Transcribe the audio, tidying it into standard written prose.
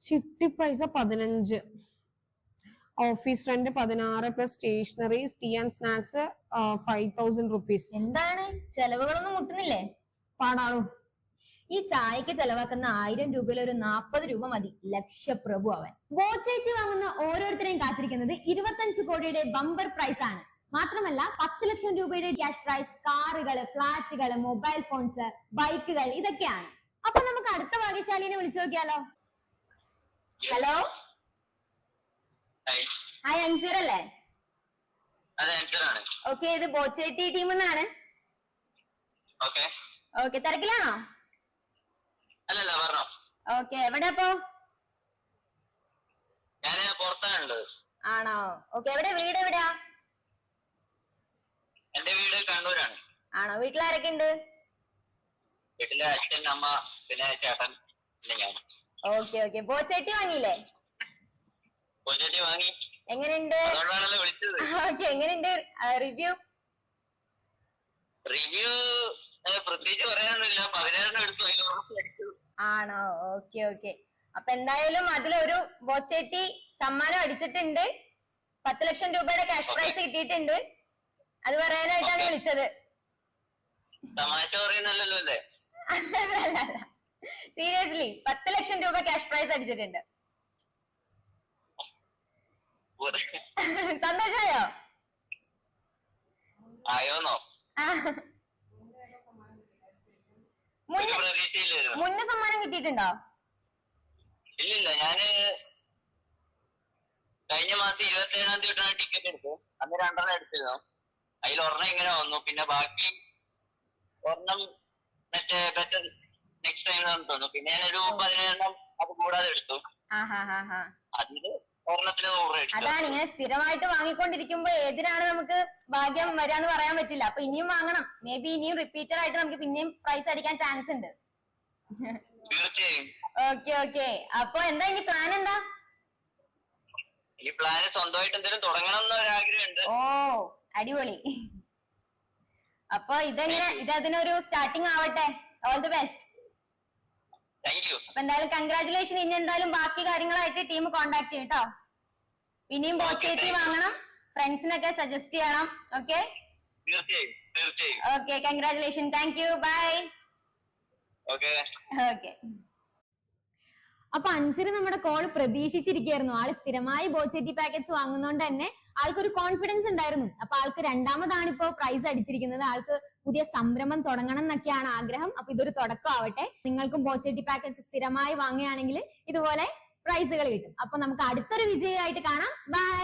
ചിട്ടി പൈസ 15, office rent 16 plus stationery tea and snacks 5000 rupees. എന്താണ് ചെലവുകളൊന്നും മുട്ടുന്നില്ലേ? പാടാണോ? ഈ ചായക്ക് ചെലവാക്കുന്ന 1000 രൂപയിൽ ഒരു 40 രൂപ മതി ലക്ഷപ്രഭു ആവാൻ. ബോച്ചേറ്റ് വാങ്ങുന്ന ഓരോരുത്തരെയും കാത്തിരിക്കുന്നത് 25 കോടിയുടെ ബമ്പർ പ്രൈസ് ആണ്. മാത്രമല്ല 10 ലക്ഷം രൂപയുടെ ക്യാഷ് പ്രൈസ്, കാറുകള്, ഫ്ലാറ്റുകള്, മൊബൈൽ ഫോൺസ്, ബൈക്കുകൾ, ഇതൊക്കെയാണ്. അപ്പൊ നമുക്ക് അടുത്ത ഭാഗ്യശാലിനെ വിളിച്ചു നോക്കിയാലോ? ഹലോ, ഹായ്, അൻസീർ അല്ലേ? ഓക്കെ, ഇത് ബോച്ചേറ്റി ടീമിൽ നിന്നാണ്. ഓക്കെ, തിരക്കിലാണോ? ഓക്കെ, എവിടെ അപ്പോ? ആണോ? ഓക്കെ, എവിടെ വീട്? എവിടെയാ? എന്റെ വീട് കണ്ണൂരാണ്. ആണോ? വീട്ടിലാരൊക്കെ ഉണ്ട്? വീട്ടില് അച്ഛൻ, അമ്മ, പിന്നെ ചേട്ടൻ, പിന്നെ ഞാൻ. ഓക്കെ ഓക്കെ, ബോച്ചേറ്റി വാങ്ങിയില്ലേ? ബോച്ചേറ്റി വാങ്ങി. എങ്ങനെയുണ്ട്? അതുകൊണ്ടാണല്ലോ വിളിച്ചത്. ഓക്കെ, എങ്ങനെയുണ്ട് റിവ്യൂ? പ്രത്യേകിച്ച് പറയാനൊന്നുമില്ല. 17 എടുത്തു. ആണോ? ഓക്കെ ഓക്കെ, അപ്പൊ എന്തായാലും അതിലൊരു ബോച്ചേറ്റി സമ്മാനം അടിച്ചിട്ടുണ്ട്. 10 ലക്ഷം രൂപയുടെ ക്യാഷ് പ്രൈസ് കിട്ടിയിട്ടുണ്ട്. അത് പറയാനായിട്ടാണ് വിളിച്ചത്. സീരിയസ്ലി 10 ലക്ഷം രൂപ ക്യാഷ് പ്രൈസ് അടിച്ചിട്ടുണ്ട്. സന്തോഷായോ? ആയോന്നോ? മുന്നേ സമ്മാനം കിട്ടിയിട്ടുണ്ടോ? ഇല്ലില്ല, ഞാന് കഴിഞ്ഞ മാസം 27-ാം തീയതിയാണ് ടിക്കറ്റ് എടുത്തത്. അന്ന് 2 എടുത്തിരുന്നു. അതിൽ ഒരെണ്ണം ഇങ്ങനെ വന്നു. പിന്നെ ബാക്കി ഒരെണ്ണം മറ്റേ ബെറ്റർ നെക്സ്റ്റ് ടൈം തോന്നുന്നു. പിന്നെ ഞാനൊരു 17 അത് കൂടാതെ എടുത്തു. അതില് ഒരെണ്ണത്തിന് 100 എടുത്തു. അതാണ്, ഇങ്ങനെ സ്ഥിരമായിട്ട് വാങ്ങിക്കൊണ്ടിരിക്കുമ്പോ ഏതിനാണ് നമുക്ക് ഭാഗ്യം വരാന്ന് പറയാൻ പറ്റില്ല. അപ്പൊ ഇനിയും വാങ്ങണം. മേ ബി ഇനിയും റിപ്പീറ്റഡ് ആയിട്ട് നമുക്ക് പിന്നെയും പ്രൈസ് അടിക്കാൻ ചാൻസ് ഉണ്ട്. തീർച്ചയായും. ഓക്കെ ഓക്കെ, അപ്പൊ എന്താ ഇനി പ്ലാൻ? എന്താ ഈ പ്ലാന്? സ്വന്തമായിട്ട് എന്തെങ്കിലും തുടങ്ങണം എന്നൊരാഗ്രഹമുണ്ട്. ഓ, അടിപൊളി. അപ്പൊ ഇതിനൊരു സ്റ്റാർട്ടിങ് ആവട്ടെ. All the best. അപ്പൊ എന്തായാലും കൺഗ്രാചുലേഷൻ. ഇനി എന്തായാലും ബാക്കി കാര്യങ്ങളായിട്ട് ടീം കോണ്ടാക്ട് ചെയ്യും കേട്ടോ. ഇനിയും ബോച്ചേറ്റി വാങ്ങണം, ഫ്രണ്ട്സിനൊക്കെ സജസ്റ്റ് ചെയ്യണം. Okay okay, congratulation. Thank you, bye. Okay. അപ്പൊ അൻസർ നമ്മുടെ കോൾ പ്രതീക്ഷിച്ചിരിക്കുകയായിരുന്നു. ആള് സ്ഥിരമായി ബോച്ചേറ്റി പാക്കറ്റ്സ് വാങ്ങുന്നോണ്ട് തന്നെ ആൾക്കൊരു കോൺഫിഡൻസ് ഉണ്ടായിരുന്നു. അപ്പൊ ആൾക്ക് രണ്ടാമതാണ് ഇപ്പോ പ്രൈസ് അടിച്ചിരിക്കുന്നത്. ആൾക്ക് പുതിയ സംരംഭം തുടങ്ങണം എന്നൊക്കെയാണ് ആഗ്രഹം. അപ്പൊ ഇതൊരു തുടക്കം ആവട്ടെ. നിങ്ങൾക്കും ബോച്ചേറ്റി പാക്കറ്റ്സ് സ്ഥിരമായി വാങ്ങുകയാണെങ്കിൽ ഇതുപോലെ പ്രൈസുകൾ കിട്ടും. അപ്പൊ നമുക്ക് അടുത്തൊരു വിജയമായിട്ട് കാണാം. ബൈ.